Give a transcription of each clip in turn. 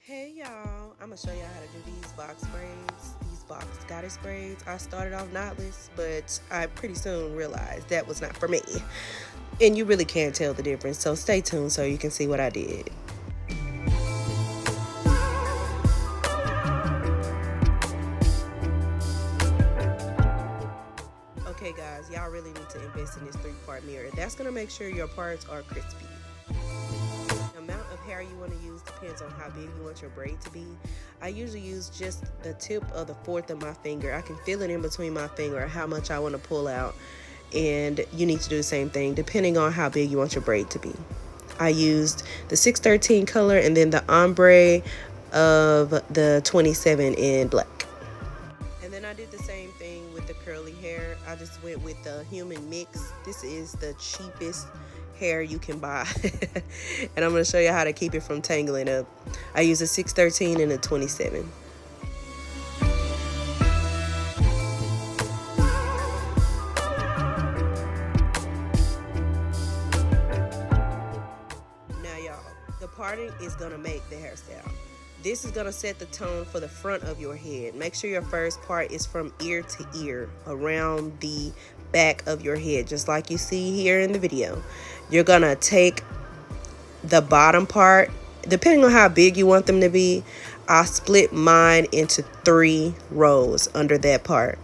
Hey y'all, I'm gonna show y'all how to do these box braids, these box goddess braids. I started off knotless, but I pretty soon realized that was not for me. And you really can't tell the difference, so stay tuned so you can see what I did. Okay guys, y'all really need to invest in this 3-part mirror. That's gonna make sure your parts are crispy. The amount of hair you want to use depends on how big you want your braid to be. I usually use just the tip of the 4th of my finger. I can feel it in between my finger how much I want to pull out, and you need to do the same thing depending on how big you want your braid to be. I used the 613 color and then the ombre of the 27 in black. And then I did the same thing with the curly hair. I just went with the human mix. This is the cheapest hair you can buy. And I'm going to show you how to keep it from tangling up. I use a 613 and a 27. Now y'all, the parting is going to make the hairstyle. This is going to set the tone for the front of your head. Make sure your first part is from ear to ear, around the back of your head, just like you see here in the video. You're going to take the bottom part, depending on how big you want them to be. I split mine into 3 rows under that part.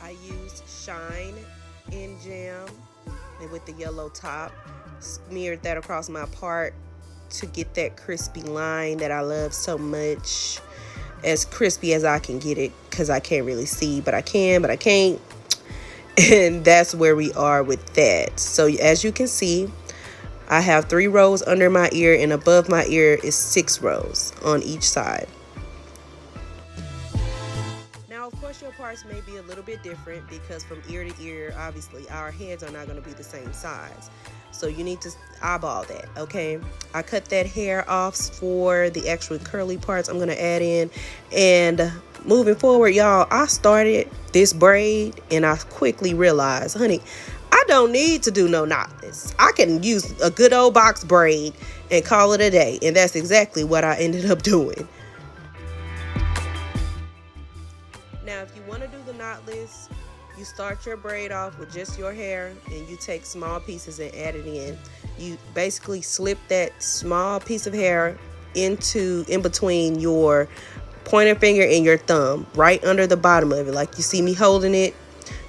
I used Shine in Jam with the yellow top, smeared that across my part to get that crispy line that I love so much. As crispy as I can get it, because I can't really see, but I can, but I can't. And that's where we are with that. So as you can see, I have 3 rows under my ear, and above my ear is 6 rows on each side. Now, of course, your parts may be a little bit different because from ear to ear, obviously, our heads are not going to be the same size. So you need to eyeball that, okay? I cut that hair off for the actual curly parts I'm going to add in. And moving forward, y'all, I started this braid and I quickly realized, honey, I don't need to do no knotless. I can use a good old box braid and call it a day. And that's exactly what I ended up doing. Now, if you want to do the knotless, you start your braid off with just your hair and you take small pieces and add it in. You basically slip that small piece of hair in between your pointer finger and your thumb, right under the bottom of it. Like you see me holding it,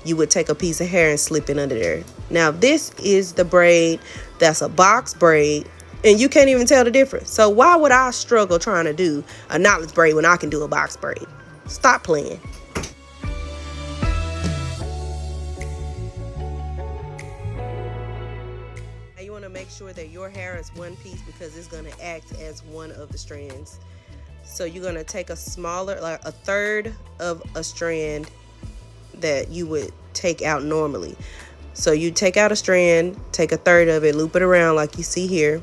you would take a piece of hair and slip it under there. Now, this is the braid that's a box braid, and you can't even tell the difference. So why would I struggle trying to do a knotless braid when I can do a box braid? Stop playing. You want to make sure that your hair is one piece because it's going to act as one of the strands. So you're going to take a smaller, like a third of a strand that you would take out normally. So you take out a strand, take a third of it, loop it around like you see here,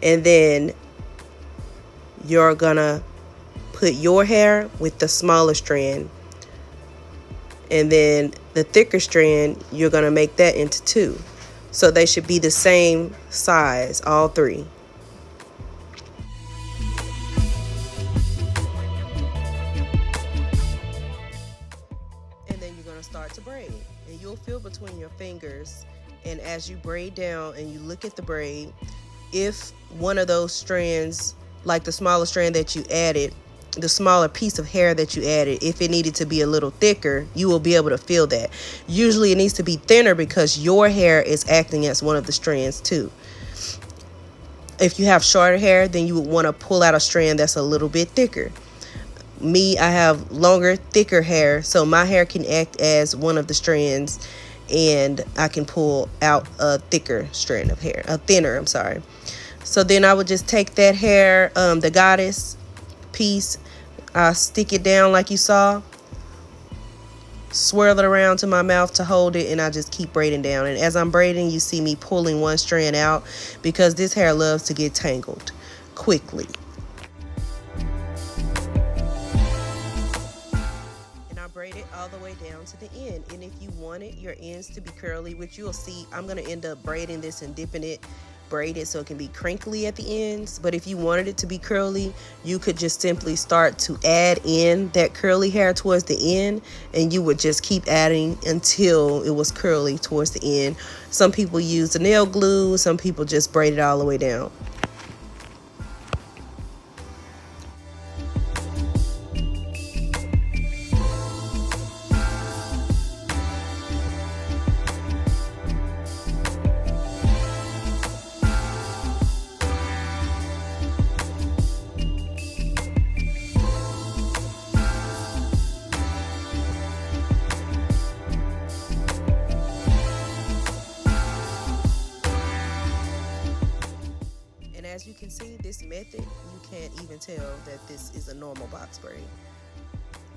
and then you're going to put your hair with the smaller strand, and then the thicker strand, you're going to make that into 2. So they should be the same size, all 3. And then you're going to start to braid. And you'll feel between your fingers. And as you braid down and you look at the braid, if one of those strands, like the smaller strand that you added, the smaller piece of hair that you added, if it needed to be a little thicker, you will be able to feel that. Usually it needs to be thinner because your hair is acting as one of the strands too. If you have shorter hair, then you would want to pull out a strand that's a little bit thicker. Me, I have longer, thicker hair, so my hair can act as one of the strands, and I can pull out a thicker strand of hair, I'm sorry. So then I would just take that hair, the goddess piece, I stick it down like you saw, swirl it around to my mouth to hold it, and I just keep braiding down. And as I'm braiding, you see me pulling one strand out because this hair loves to get tangled quickly. And I braid it all all the way down to the end. And if you wanted your ends to be curly, which you'll see, I'm going to end up braiding this and dipping it, braid it so it can be crinkly at the ends. But if you wanted it to be curly, you could just simply start to add in that curly hair towards the end, and you would just keep adding until it was curly towards the end. Some people use the nail glue, some people just braid it all the way down. As you can see, this method, you can't even tell that this is a normal box braid,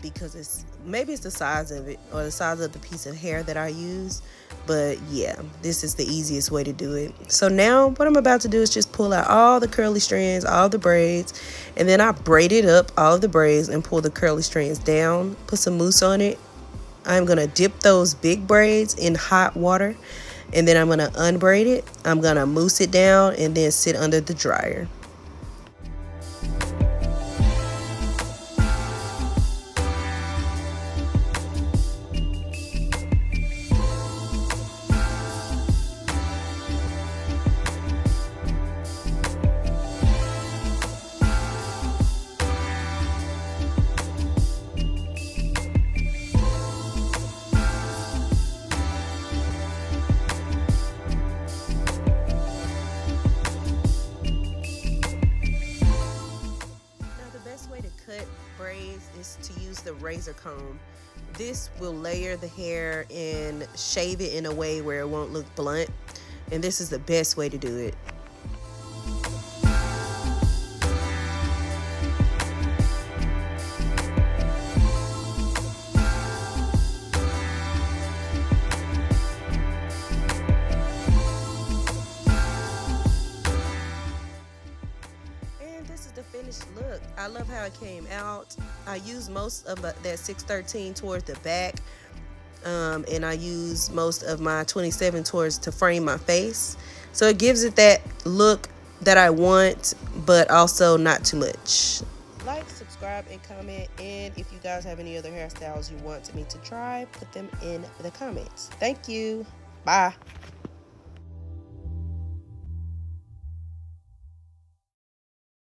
because maybe it's the size of it or the size of the piece of hair that I use. But yeah, this is the easiest way to do it. So now what I'm about to do is just pull out all the curly strands, all the braids, and then I braided up all of the braids and pull the curly strands down, put some mousse on it. I'm gonna dip those big braids in hot water, and then I'm going to unbraid it. I'm going to mousse it down and then sit under the dryer. Cut braids is to use the razor comb. This will layer the hair and shave it in a way where it won't look blunt, and this is the best way to do it. The finished look. I love how it came out. I used most of that 613 towards the back, and I use most of my 27 towards to frame my face, so it gives it that look that I want, but also not too much. Like, subscribe, and comment, and if you guys have any other hairstyles you want me to try, put them in the comments. Thank you. Bye.